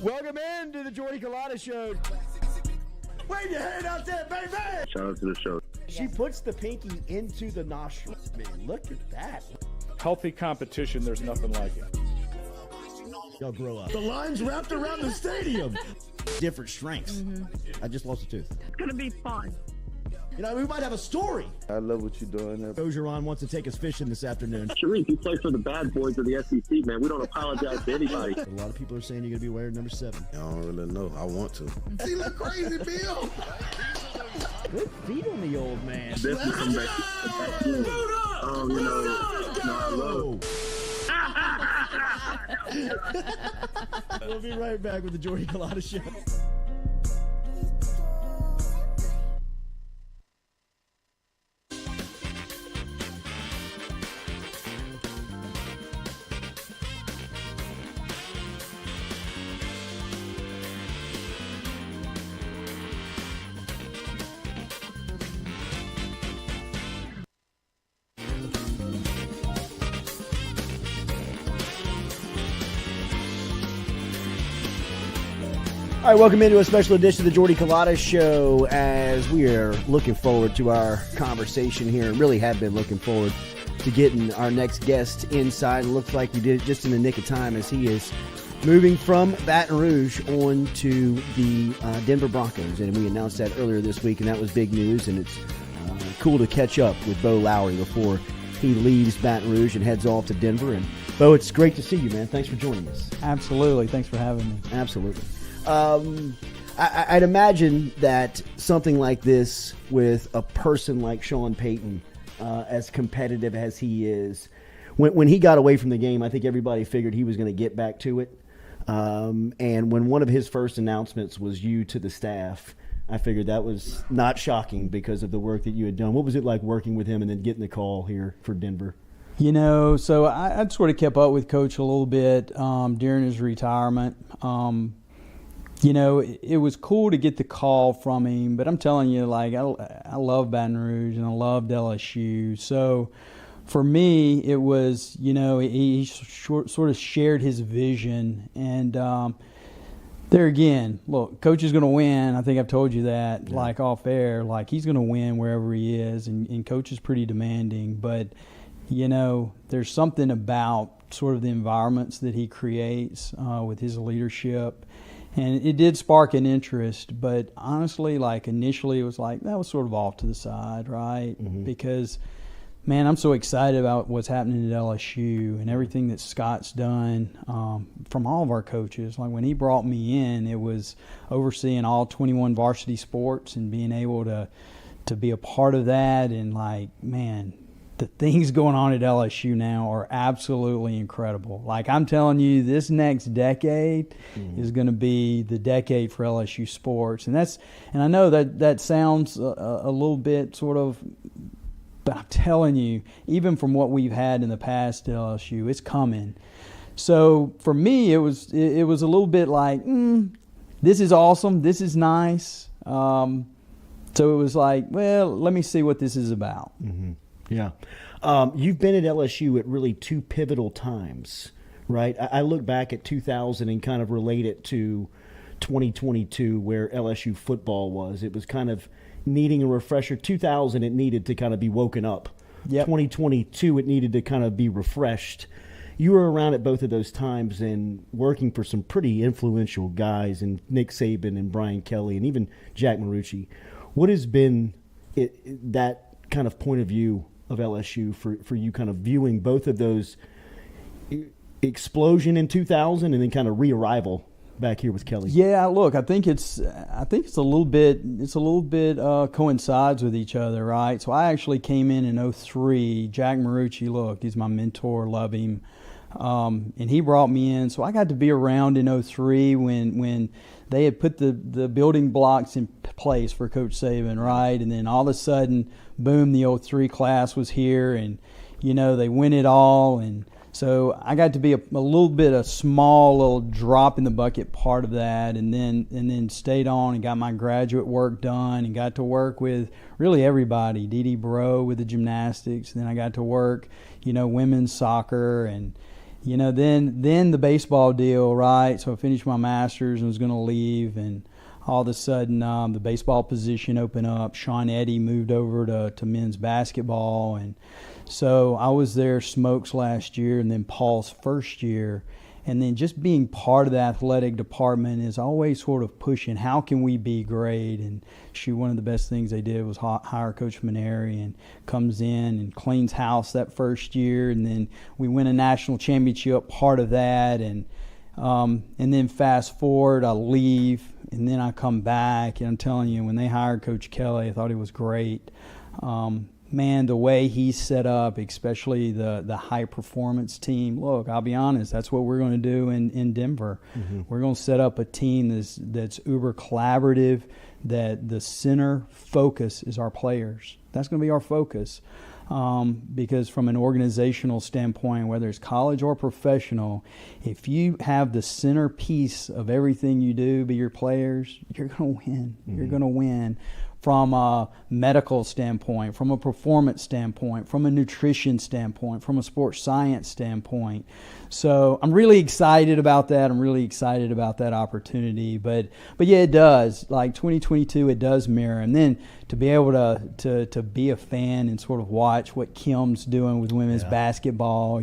Welcome into the Jordy Culotta Show. Wave your hand out there, baby! Shout out to the show. She puts the pinky into the nostril. Man, look at that. Healthy competition, there's nothing like it. Y'all grow up. The line's wrapped around the stadium. Different strengths. Mm-hmm. I just lost a tooth. It's going to be fun. You know, we might have a story. I love what you're doing. Bergeron wants to take us fishing this afternoon. Sharif, you play for the bad boys of the SEC, man. We don't apologize to anybody. A lot of people are saying you're going to be wearing number 7. I don't really know. I want to. He look crazy, Bill. Good feet on the old man. Definitely come back. I love. We'll be right back with the Jordy Culotta Show. All right, welcome into a special edition of the Jordy Culotta Show as we are looking forward to our conversation here and really have been looking forward to getting our next guest inside. It looks like we did it just in the nick of time as he is moving from Baton Rouge on to the Denver Broncos. And we announced that earlier this week, and that was big news. And it's cool to catch up with Beau Lowery before he leaves Baton Rouge and heads off to Denver. And Beau, it's great to see you, man. Thanks for joining us. Absolutely. Thanks for having me. Absolutely. I'd imagine that something like this with a person like Sean Payton, as competitive as he is, when he got away from the game, I think everybody figured he was going to get back to it. And when one of his first announcements was you to the staff, I figured that was not shocking because of the work that you had done. What was it like working with him and then getting the call here for Denver? You know, so I'd sort of kept up with Coach a little bit during his retirement. You know, it was cool to get the call from him, but I'm telling you, like, I love Baton Rouge and I loved LSU. So for me, it was, you know, he sort of shared his vision. And there again, look, Coach is going to win. I think I've told you that, like, off air. Like, he's going to win wherever he is, and Coach is pretty demanding. But, you know, there's something about sort of the environments that he creates with his leadership. And it did spark an interest, but honestly, like initially it was like, that was sort of off to the side, right? Mm-hmm. Because, man, I'm so excited about what's happening at LSU and everything that Scott's done from all of our coaches. Like when he brought me in, it was overseeing all 21 varsity sports and being able to be a part of that. And like, man, the things going on at LSU now are absolutely incredible. Like I'm telling you, this next decade is going to be the decade for LSU sports, and I know that sounds a little bit sort of, but I'm telling you, even from what we've had in the past at LSU, it's coming. So for me, it was a little bit like, this is awesome, this is nice. So it was like, well, let me see what this is about. Mm-hmm. Yeah. You've been at LSU at really two pivotal times, right? I look back at 2000 and kind of relate it to 2022 where LSU football was. It was kind of needing a refresher. 2000, it needed to kind of be woken up. Yep. 2022, it needed to kind of be refreshed. You were around at both of those times and working for some pretty influential guys, and Nick Saban and Brian Kelly and even Jack Marucci. What has been that kind of point of view of LSU for you, kind of viewing both of those explosion in 2000 and then kind of re-arrival back here with Kelly? Yeah, look, I think it's a little bit coincides with each other, right? So I actually came in 2003. Jack Marucci, look, he's my mentor, love him. And he brought me in, so I got to be around in 2003 when they had put the building blocks in place for Coach Saban, right? And then all of a sudden, boom, the 2003 class was here, and you know they win it all. And so I got to be a little bit a small little drop in the bucket part of that, and then stayed on and got my graduate work done and got to work with really everybody. Dee Beau with the gymnastics, and then I got to work, women's soccer and Then the baseball deal, right? So I finished my master's and was going to leave, and all of a sudden the baseball position opened up. Sean Eddy moved over to men's basketball, and so I was there Smokes last year and then Paul's first year. And then just being part of the athletic department is always sort of pushing, how can we be great? And one of the best things they did was hire Coach Maneri, and comes in and cleans house that first year. And then we win a national championship, part of that. And then fast forward, I leave, and then I come back. And I'm telling you, when they hired Coach Kelly, I thought he was great. Man, the way he's set up, especially the high-performance team, look, I'll be honest, that's what we're going to do in Denver. Mm-hmm. We're going to set up a team that's uber collaborative, that the center focus is our players. That's going to be our focus. Because from an organizational standpoint, whether it's college or professional, if you have the centerpiece of everything you do be your players, you're going to win. Mm-hmm. You're going to win. From a medical standpoint, from a performance standpoint, from a nutrition standpoint, from a sports science standpoint. So I'm really excited about that. I'm really excited about that opportunity. But yeah, it does. Like 2022, it does mirror. And then to be able to be a fan and sort of watch what Kim's doing with women's basketball,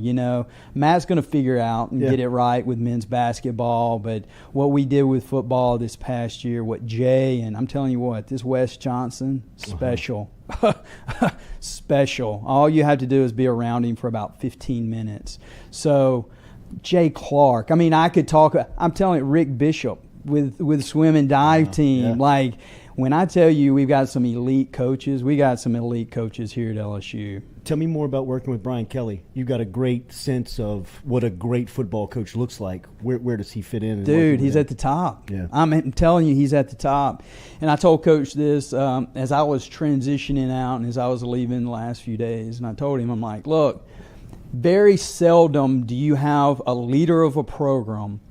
Matt's going to figure out and get it right with men's basketball. But what we did with football this past year, what Jay, and I'm telling you what, this Wes Johnson, special. Special. All you have to do is be around him for about 15 minutes. So Jay Clark, I mean, I could talk, I'm telling you, Rick Bishop with swim and dive team. Yeah. Like, when I tell you we've got some elite coaches, we got some elite coaches here at LSU. Tell me more about working with Brian Kelly. You've got a great sense of what a great football coach looks like. Where does he fit in? Dude, he's at the top. Yeah. I'm telling you, he's at the top. And I told Coach this as I was transitioning out and as I was leaving the last few days. And I told him, I'm like, look, very seldom do you have a leader of a program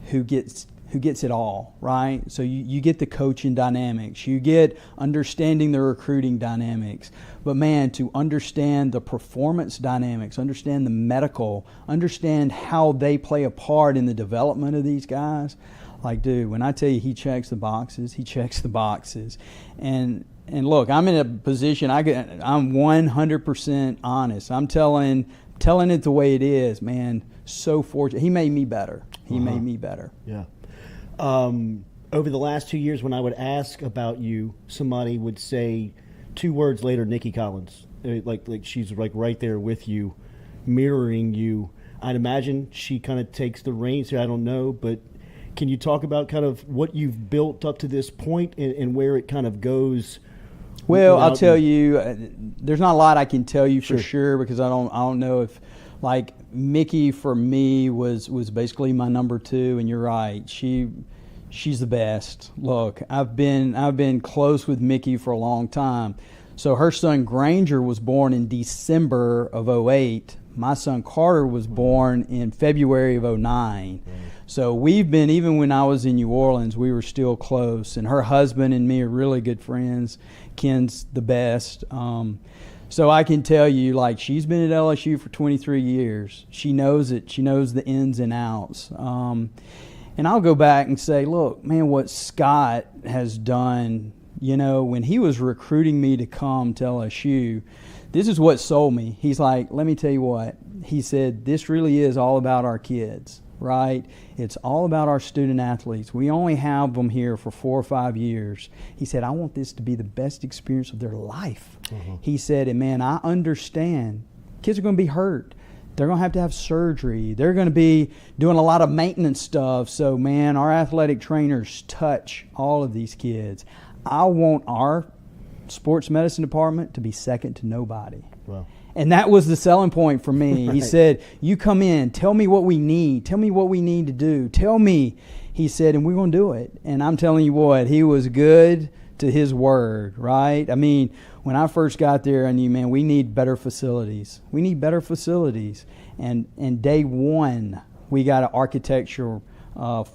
who gets it all, right? So you get the coaching dynamics. You get understanding the recruiting dynamics. But, man, to understand the performance dynamics, understand the medical, understand how they play a part in the development of these guys, like, dude, when I tell you he checks the boxes, he checks the boxes. And look, I'm in a position, I'm 100% honest. I'm telling it the way it is, man. So fortunate. He made me better. He made me better. Yeah. Over the last 2 years, when I would ask about you, somebody would say 2 words later, Nikki Collins. Like she's like right there with you, mirroring you. I'd imagine she kind of takes the reins here. I don't know, but can you talk about kind of what you've built up to this point and where it kind of goes? Well, I'll tell you, there's not a lot I can tell you for sure because I don't know if, like, Mickey for me was basically my number 2, and you're right. She's the best. Look, I've been close with Mickey for a long time. So her son Granger was born in December of 2008. My son Carter was born in February of 2009. So we've been, even when I was in New Orleans, we were still close. And her husband and me are really good friends. Ken's the best. So I can tell you, like, she's been at LSU for 23 years. She knows it. She knows the ins and outs. And I'll go back and say, look, man, what Scott has done, when he was recruiting me to come to LSU, this is what sold me. He's like, let me tell you what. He said, this really is all about our kids, right? It's all about our student athletes. We only have them here for 4 or 5 years. He said, I want this to be the best experience of their life. Mm-hmm. He said, and man, I understand. Kids are going to be hurt. They're going to have surgery. They're going to be doing a lot of maintenance stuff. So, man, our athletic trainers touch all of these kids. I want our sports medicine department to be second to nobody. Wow. And that was the selling point for me. Right. He said, you come in, tell me what we need. Tell me what we need to do. Tell me, he said, and we're going to do it. And I'm telling you what, he was good to his word, right? I mean, when I first got there, I knew, man, we need better facilities. We need better facilities. And day one, we got an architectural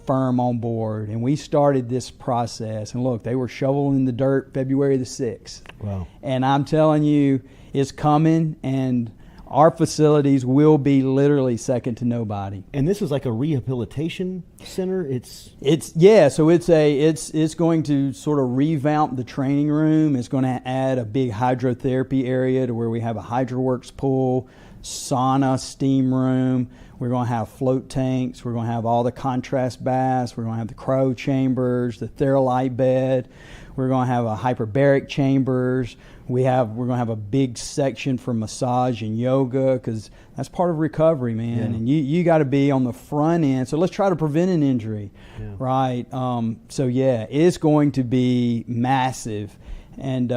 firm on board, and we started this process. And look, they were shoveling the dirt February the 6th. Wow. And I'm telling you, it's coming, and our facilities will be literally second to nobody. And this is like a rehabilitation center. It's going to sort of revamp the training room. It's going to add a big hydrotherapy area to where we have a HydroWorks pool, sauna, steam room. We're going to have float tanks. We're going to have all the contrast baths. We're going to have the cryo chambers, the Theralite bed. We're going to have a hyperbaric chambers. We're going to have a big section for massage and yoga because that's part of recovery, man. Yeah. And you got to be on the front end. So let's try to prevent an injury, right? So, it's going to be massive. And,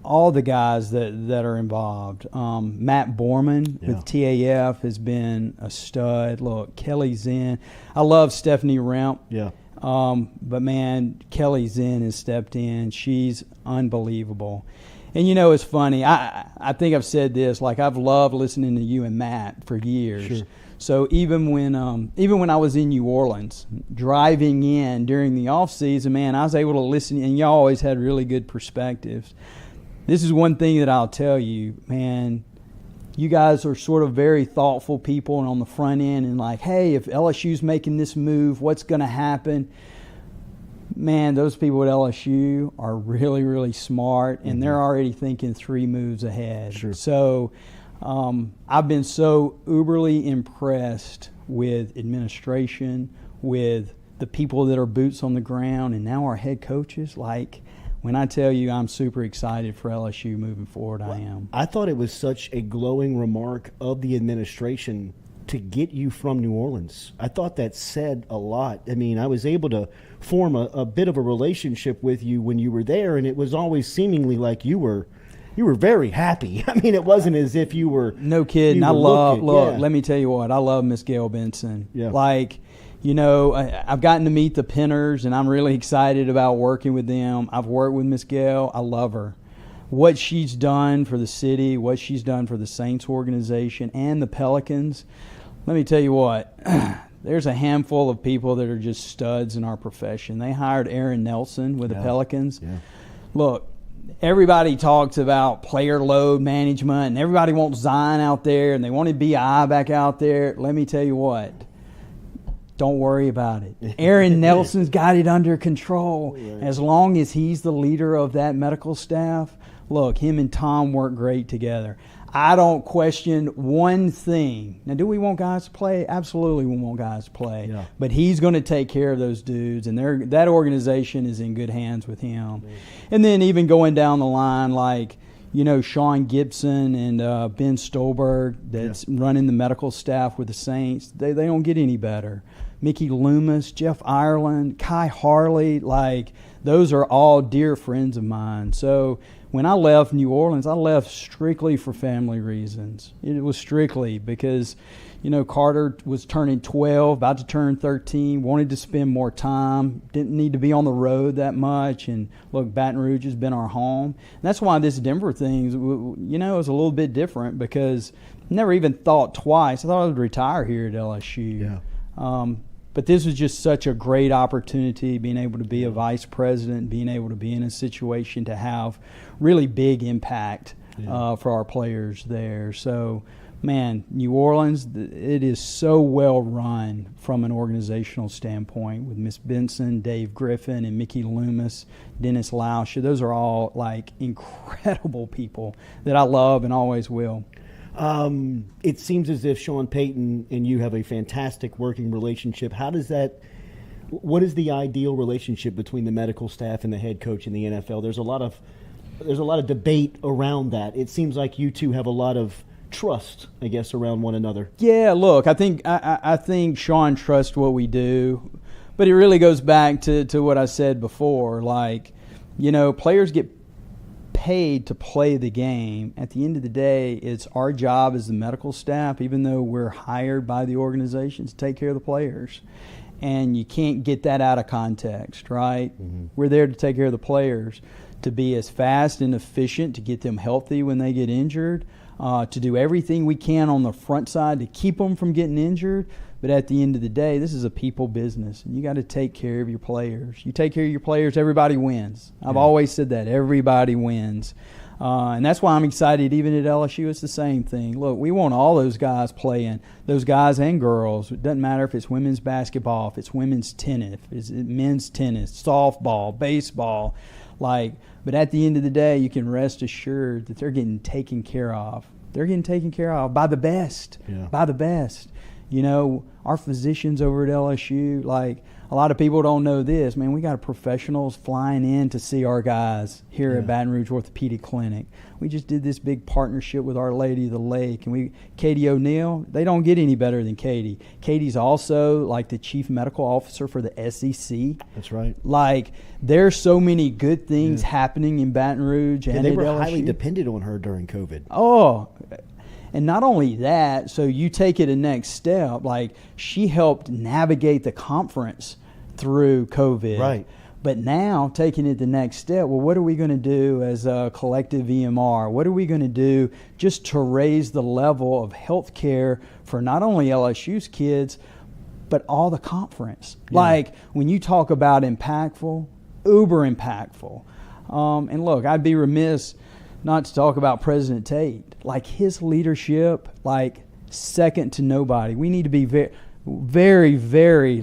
all the guys that are involved. Matt Borman with TAF has been a stud. Look, Kelly Zinn. I love Stephanie Remp. Yeah. But, man, Kelly Zinn has stepped in. She's unbelievable. And, it's funny. I think I've said this. Like, I've loved listening to you and Matt for years. Sure. So even when I was in New Orleans, driving in during the off season, man, I was able to listen, and y'all always had really good perspectives. This is one thing that I'll tell you, man. You guys are sort of very thoughtful people and on the front end and like, hey, if LSU's making this move, what's going to happen? Man, those people at LSU are really, really smart, and they're already thinking 3 moves ahead. Sure. So I've been so uberly impressed with administration, with the people that are boots on the ground, and now our head coaches. Like, when I tell you I'm super excited for LSU moving forward, I am. I thought it was such a glowing remark of the administration to get you from New Orleans. I thought that said a lot. I mean, I was able to form a bit of a relationship with you when you were there, and it was always seemingly like you were very happy. I mean, it wasn't as if you were. No kidding. Let me tell you what, I love Miss Gail Benson. Yeah. Like, I've gotten to meet the Penners, and I'm really excited about working with them. I've worked with Miss Gail. I love her. What she's done for the city, what she's done for the Saints organization and the Pelicans, let me tell you what, there's a handful of people that are just studs in our profession. They hired Aaron Nelson with the Pelicans. Yeah. Look, everybody talks about player load management, and everybody wants Zion out there, and they wanted B.I. back out there. Let me tell you what. Don't worry about it. Aaron Nelson's got it under control. Right. As long as he's the leader of that medical staff, look, him and Tom work great together. I don't question one thing. Now, do we want guys to play? Absolutely we want guys to play. Yeah. But he's going to take care of those dudes, and that organization is in good hands with him. Yeah. And then even going down the line, like, Sean Gibson and Ben Stolberg that's running the medical staff with the Saints, they don't get any better. Mickey Loomis, Jeff Ireland, Kai Harley, like, those are all dear friends of mine. So when I left New Orleans, I left strictly for family reasons. It was strictly because, Carter was turning 12, about to turn 13, wanted to spend more time, didn't need to be on the road that much. And, look, Baton Rouge has been our home. And that's why this Denver thing, is a little bit different because I never even thought twice. I thought I would retire here at LSU. Yeah. But this was just such a great opportunity, being able to be a vice president, being able to be in a situation to have really big impact for our players there. So, man, New Orleans, it is so well run from an organizational standpoint with Miss Benson, Dave Griffin, and Mickey Loomis, Dennis Lauscher. Those are all, like, incredible people that I love and always will. It seems as if Sean Payton and you have a fantastic working relationship. What is the ideal relationship between the medical staff and the head coach in the NFL? There's a lot of debate around that. It seems like you two have a lot of trust, I guess, around one another. Yeah, look, I think Sean trusts what we do, but it really goes back to what I said before. Like, players get paid to play the game. At the end of the day, it's our job as the medical staff, even though we're hired by the organization, to take care of the players. And you can't get that out of context, right? Mm-hmm. We're there to take care of the players, to be as fast and efficient, to get them healthy when they get injured, to do everything we can on the front side to keep them from getting injured. But at the end of the day, this is a people business, and you got to take care of your players. You take care of your players, everybody wins. I've always said that. Everybody wins. And that's why I'm excited. Even at LSU, it's the same thing. Look, we want all those guys playing, those guys and girls. It doesn't matter if it's women's basketball, if it's women's tennis, if it's men's tennis, softball, baseball. But at the end of the day, you can rest assured that they're getting taken care of. They're getting taken care of by the best, by the best. Our physicians over at LSU, a lot of people don't know this. Man, we got professionals flying in to see our guys here at Baton Rouge Orthopedic Clinic. We just did this big partnership with Our Lady of the Lake. And Katie O'Neill, they don't get any better than Katie. Katie's also the chief medical officer for the SEC. That's right. There's so many good things happening in Baton Rouge and they at were LSU. highly dependent on her during COVID. Oh, and not only that, so you take it a next step. She helped navigate the conference through COVID. Right. But now taking it the next step, well, what are we going to do as a collective EMR? What are we going to do just to raise the level of health care for not only LSU's kids, but all the conference? Yeah. When you talk about impactful, uber impactful. And look, I'd be remiss not to talk about President Tate. His leadership, second to nobody. We need to be very, very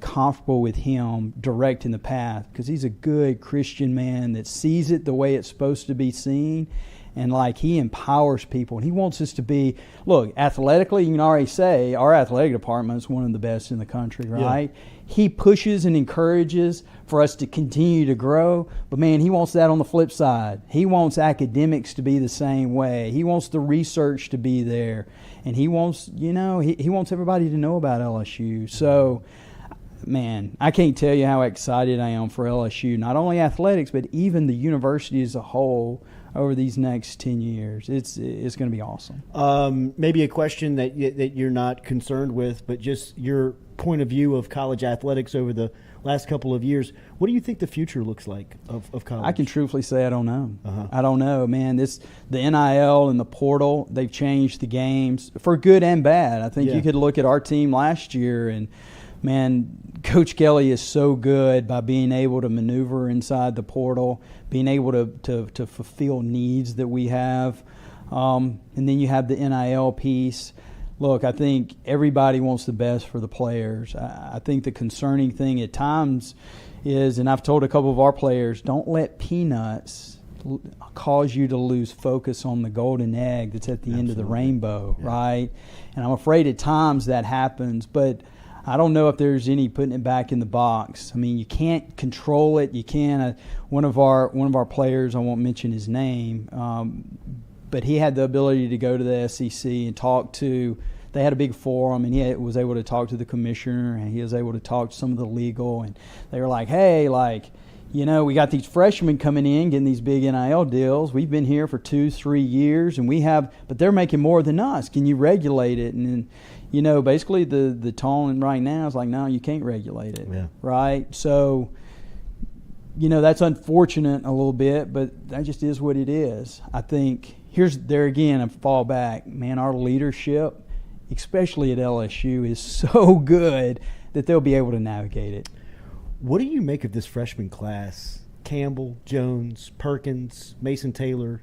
comfortable with him directing the path, because he's a good Christian man that sees it the way it's supposed to be seen, and he empowers people, and he wants us to be, look, athletically, you can already say our athletic department is one of the best in the country, right? Yeah. He pushes and encourages for us to continue to grow, but man, he wants that on the flip side. He wants academics to be the same way. He wants the research to be there, and he wants, he wants everybody to know about LSU. So, man, I can't tell you how excited I am for LSU, not only athletics, but even the university as a whole over these next 10 years. It's going to be awesome. Maybe a question that you're not concerned with, but just your point of view of college athletics over the last couple of years. What do you think the future looks like of college? I can truthfully say I don't know. I don't know, man. The NIL and the portal, they've changed the games for good and bad. I think you could look at our team last year and, man, Coach Kelly is so good by being able to maneuver inside the portal, being able to fulfill needs that we have. And then you have the NIL piece. Look, I think everybody wants the best for the players. I think the concerning thing at times is, and I've told a couple of our players, don't let peanuts cause you to lose focus on the golden egg that's at the end of the rainbow, right? And I'm afraid at times that happens, but I don't know if there's any putting it back in the box. I mean, you can't control it. You can. One of our players, I won't mention his name, but he had the ability to go to the SEC and talk to. They had a big forum, and he was able to talk to the commissioner, and he was able to talk to some of the legal, and they were like, "Hey, we got these freshmen coming in, getting these big NIL deals. We've been here for 2-3 years, and but they're making more than us. Can you regulate it?" And then, basically the tone right now is no, you can't regulate it, right? So, that's unfortunate a little bit, but that just is what it is. I think there again, I fall back, man, our leadership, especially at LSU, is so good that they'll be able to navigate it. What do you make of this freshman class? Campbell, Jones, Perkins, Mason Taylor,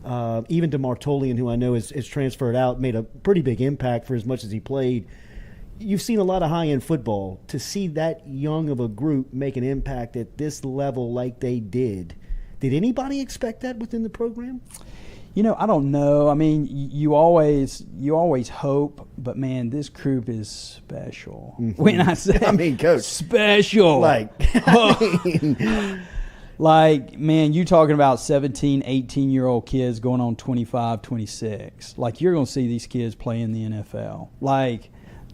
even DeMartolian, who I know is transferred out, made a pretty big impact for as much as he played. You've seen a lot of high-end football. To see that young of a group make an impact at this level like they did anybody expect that within the program? I don't know. I mean, you always hope, but man, this group is special. Mm-hmm. When I say Coach, special, man, you talking about 17, 18-year-old kids going on 25, 26. You're going to see these kids play in the NFL.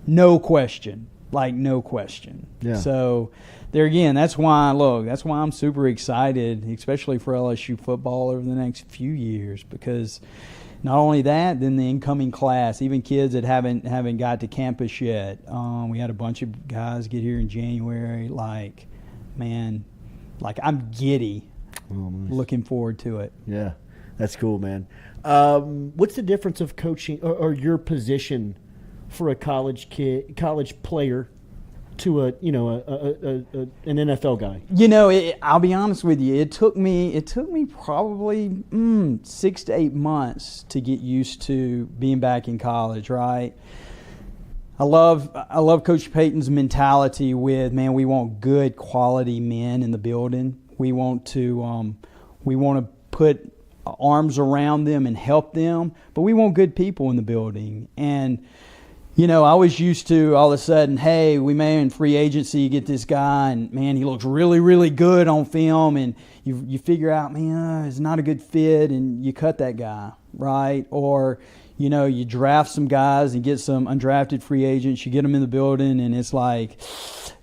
No question. No question. Yeah. So there again, that's why I'm super excited, especially for LSU football over the next few years, because not only that, then the incoming class, even kids that haven't got to campus yet. We had a bunch of guys get here in January. Man, I'm giddy. Oh, nice. Looking forward to it. Yeah, that's cool, man. What's the difference of coaching or your position for a college player to an NFL guy? I'll be honest with you. It took me probably 6 to 8 months to get used to being back in college. Right. I love Coach Payton's mentality with, man, we want good quality men in the building. We want to put arms around them and help them, but we want good people in the building. And I was used to all of a sudden, hey, we may in free agency you get this guy, and man, he looks really, really good on film, and you figure out, man, it's not a good fit, and you cut that guy, right? Or you draft some guys and get some undrafted free agents, you get them in the building, and it's like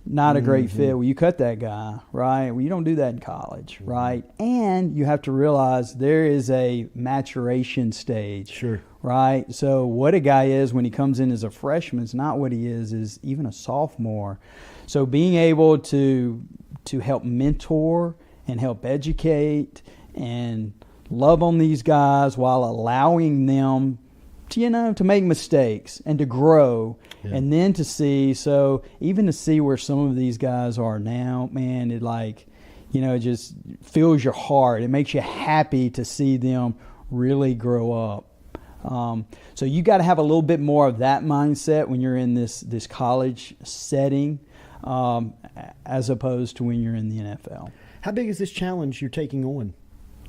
not a great fit. Well, you cut that guy, right? Well, you don't do that in college, right? And you have to realize there is a maturation stage. Sure. Right? So what a guy is when he comes in as a freshman is not what he is even a sophomore. So being able to help mentor and help educate and love on these guys while allowing them to make mistakes and to grow, and then to see where some of these guys are now, man, it just fills your heart. It makes you happy to see them really grow up. So you got to have a little bit more of that mindset when you're in this college setting, as opposed to when you're in the NFL. How big is this challenge you're taking on,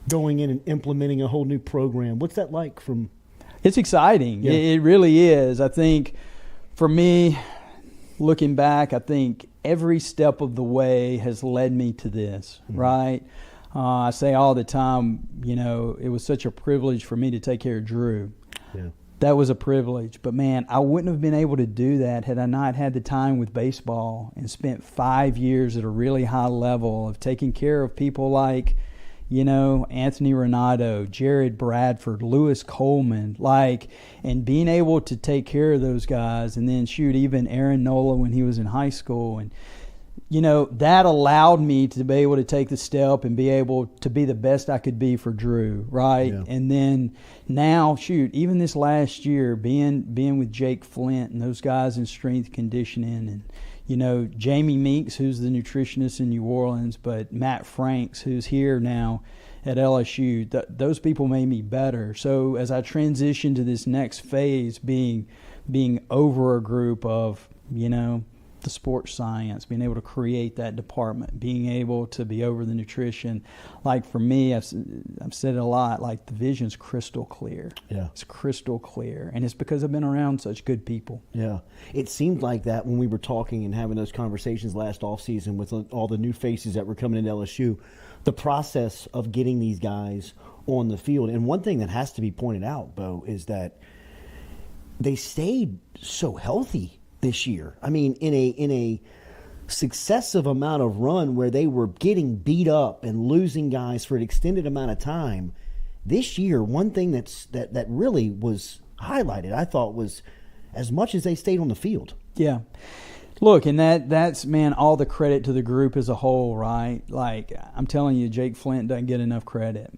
going in and implementing a whole new program? What's that like from? It's exciting. Yeah. It really is. I think for me, looking back, I think every step of the way has led me to this, right? I say all the time, it was such a privilege for me to take care of Drew. Yeah. That was a privilege. But, man, I wouldn't have been able to do that had I not had the time with baseball and spent 5 years at a really high level of taking care of people like, Anthony Renato, Jared Bradford, Lewis Coleman, and being able to take care of those guys. And then, even Aaron Nola when he was in high school. And, that allowed me to be able to take the step and be able to be the best I could be for Drew, right? Yeah. And then now, even this last year, being with Jake Flint and those guys in strength conditioning, and Jamie Meeks, who's the nutritionist in New Orleans, but Matt Franks, who's here now at LSU, those people made me better. So as I transition to this next phase, being over a group of, the sports science, being able to create that department, being able to be over the nutrition. Like for me, I've said it a lot, the vision's crystal clear. Yeah. It's crystal clear. And it's because I've been around such good people. Yeah. It seemed like that when we were talking and having those conversations last offseason with all the new faces that were coming into LSU, the process of getting these guys on the field. And one thing that has to be pointed out, Beau, is that they stayed so healthy this year. I mean, in a successive amount of run where they were getting beat up and losing guys for an extended amount of time, this year, one thing that really was highlighted, I thought, was as much as they stayed on the field. Yeah. Look, and that's, man, all the credit to the group as a whole, right? I'm telling you, Jake Flint doesn't get enough credit.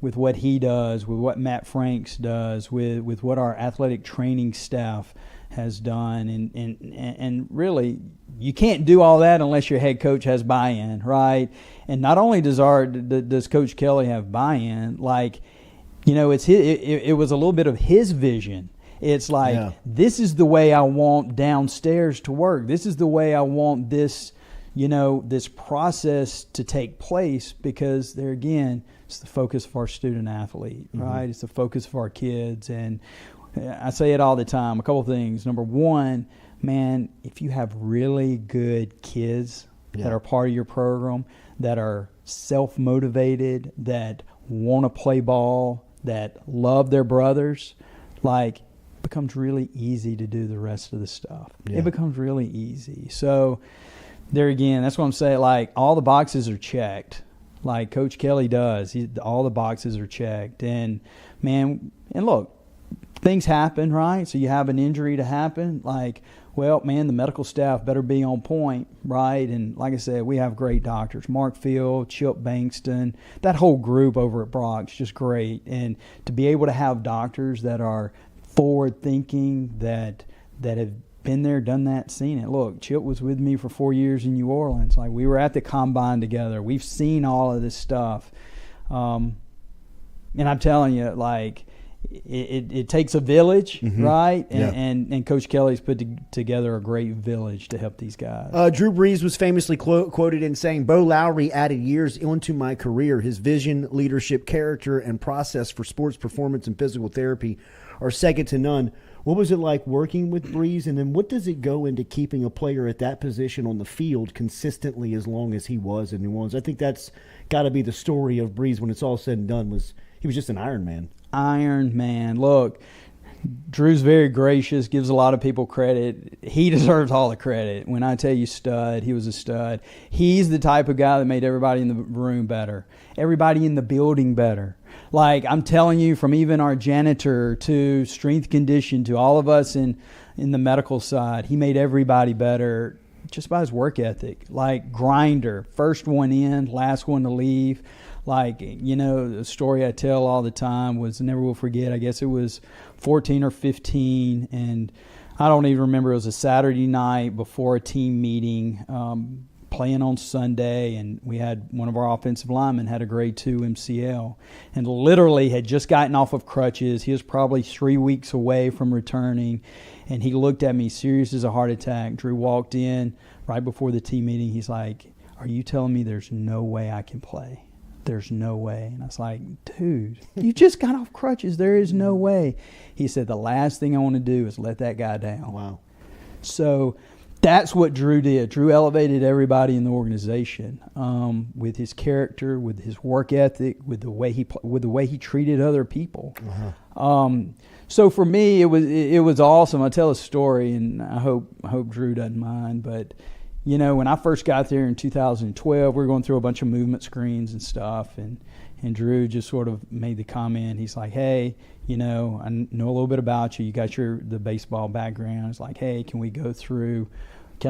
With what he does, with what Matt Franks does, with what our athletic training staff has done, and really, you can't do all that unless your head coach has buy-in, right? And not only does Coach Kelly have buy-in, it was a little bit of his vision. It's this is the way I want downstairs to work. This is the way I want this, this process to take place, because there again, it's the focus of our student athlete, right? It's the focus of our kids. And I say it all the time. A couple things. Number one, man, if you have really good kids that are part of your program, that are self-motivated, that want to play ball, that love their brothers, it becomes really easy to do the rest of the stuff. Yeah. It becomes really easy. So there again, that's what I'm saying. All the boxes are checked. Coach Kelly does. All the boxes are checked. And, man, and look, things happen, right? So you have an injury to happen. The medical staff better be on point, right? And like I said, we have great doctors. Mark Field, Chip Bankston, that whole group over at Brock's just great. And to be able to have doctors that are forward-thinking, that have been there, done that, seen it. Look, Chip was with me for 4 years in New Orleans. Like, we were at the combine together. We've seen all of this stuff. And I'm telling you, like, it takes a village, right? And Coach Kelly's put together a great village to help these guys. Drew Brees was famously quoted in saying, "Beau Lowery added years into my career. His vision, leadership, character, and process for sports performance and physical therapy are second to none." What was it like working with Brees, and then what does it go into keeping a player at that position on the field consistently as long as he was in New Orleans? I think that's got to be the story of Brees when it's all said and done. He was just an Iron Man. Iron Man. Look, Drew's very gracious, gives a lot of people credit. He deserves all the credit. When I tell you stud, he was a stud. He's the type of guy that made everybody in the room better, everybody in the building better. Like, I'm telling you, from even our janitor to strength condition to all of us in the medical side, he made everybody better just by his work ethic. Like, grinder, first one in, last one to leave. Like, you know, the story I tell all the time was, never will forget, I guess it was 14 or 15, and I don't even remember. It was a Saturday night before a team meeting, playing on Sunday, and we had one of our offensive linemen had a grade 2 MCL and literally had just gotten off of crutches. He was probably 3 weeks away from returning, and he looked at me serious as a heart attack. Drew walked in right before the team meeting. He's like, "Are you telling me there's no way I can play? There's no way." And I was like, "Dude, you just got off crutches. There is no way." He said, "The last thing I want to do is let that guy down." Wow. So that's what Drew did. Drew elevated everybody in the organization with his character, with his work ethic, with the way he treated other people. So for me, it was awesome. I'll tell a story, and I hope Drew doesn't mind, but you know, when I first got there in 2012, we were going through a bunch of movement screens and stuff, and Drew just sort of made the comment. He's like, "Hey, you know, I know a little bit about you. You got the baseball background." It's like, "Hey, can I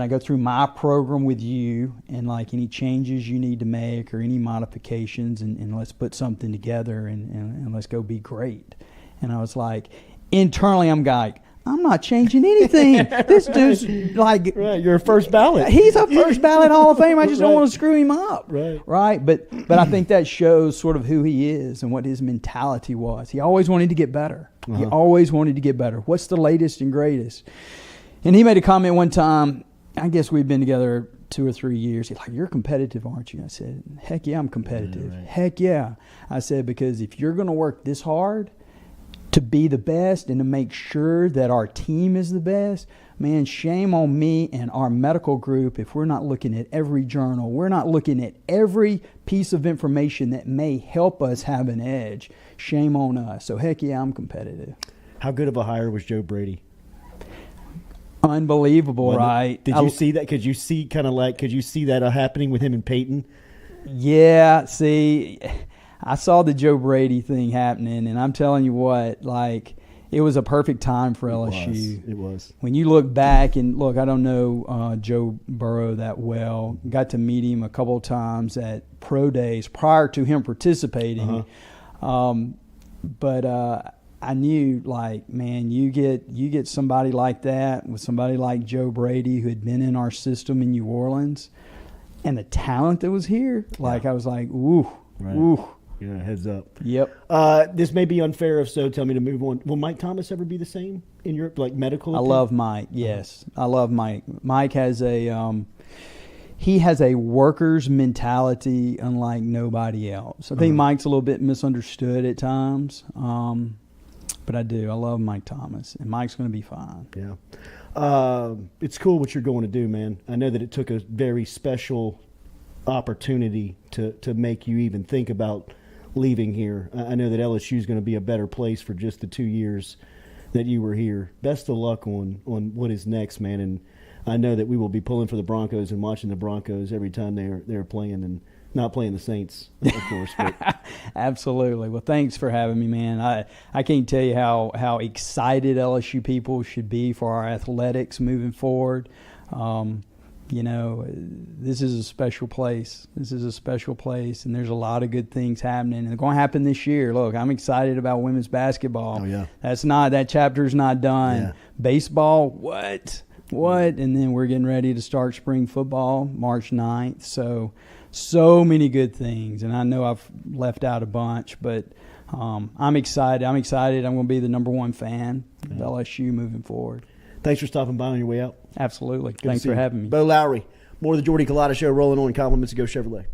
go through my program with you, and like any changes you need to make or any modifications, and let's put something together and let's go be great." And I was like, internally, I'm like, I'm not changing anything. This dude's like, right, you're a first ballot. He's a first ballot Hall of Fame. I just don't want to screw him up. Right. But I think that shows sort of who he is and what his mentality was. He always wanted to get better. He always wanted to get better. What's the latest and greatest? And he made a comment one time. I guess we've been together 2 or 3 years. He's like, "You're competitive, aren't you?" I said, "Heck yeah, I'm competitive." Right. Heck yeah. I said, because if you're going to work this hard to be the best and to make sure that our team is the best, man, shame on me and our medical group if we're not looking at every journal. We're not looking at every piece of information that may help us have an edge. Shame on us. So heck yeah, I'm competitive. How good of a hire was Joe Brady? Unbelievable, right? Did you see that? Could you see that happening with him and Peyton? Yeah, see, I saw the Joe Brady thing happening, and I'm telling you what, like, it was a perfect time for LSU. It was. When you look back, and look, I don't know Joe Burrow that well. Got to meet him a couple of times at pro days prior to him participating. But I knew, like, man, you get somebody like that with somebody like Joe Brady, who had been in our system in New Orleans, and the talent that was here. Like, I was like, ooh, right. Ooh. Yeah, heads up. Yep. This may be unfair. If so, tell me to move on. Will Mike Thomas ever be the same in Europe, like medical? I love Mike. Yes, I love Mike. Mike has a he has a worker's mentality unlike nobody else. I think Mike's a little bit misunderstood at times, but I do. I love Mike Thomas, and Mike's going to be fine. Yeah. It's cool what you're going to do, man. I know that it took a very special opportunity to make you even think about leaving here. I know that LSU is going to be a better place for just the 2 years that you were here. Best of luck on what is next, man. And I know that we will be pulling for the Broncos and watching the Broncos every time they're playing, and not playing the Saints, of course. But. Absolutely. Well, thanks for having me, man. I can't tell you how excited LSU people should be for our athletics moving forward. You know, this is a special place. This is a special place, and there's a lot of good things happening, and they're going to happen this year. Look, I'm excited about women's basketball. Oh, yeah. That chapter's not done. Yeah. Baseball, what? what? And then we're getting ready to start spring football March 9th. So many good things. And I know I've left out a bunch, but I'm excited. I'm going to be the number one fan of LSU moving forward. Thanks for stopping by on your way out. Absolutely. Good Thanks for having me. Beau Lowery, more of the Jordy Culotta Show rolling on. Compliments to Go Chevrolet.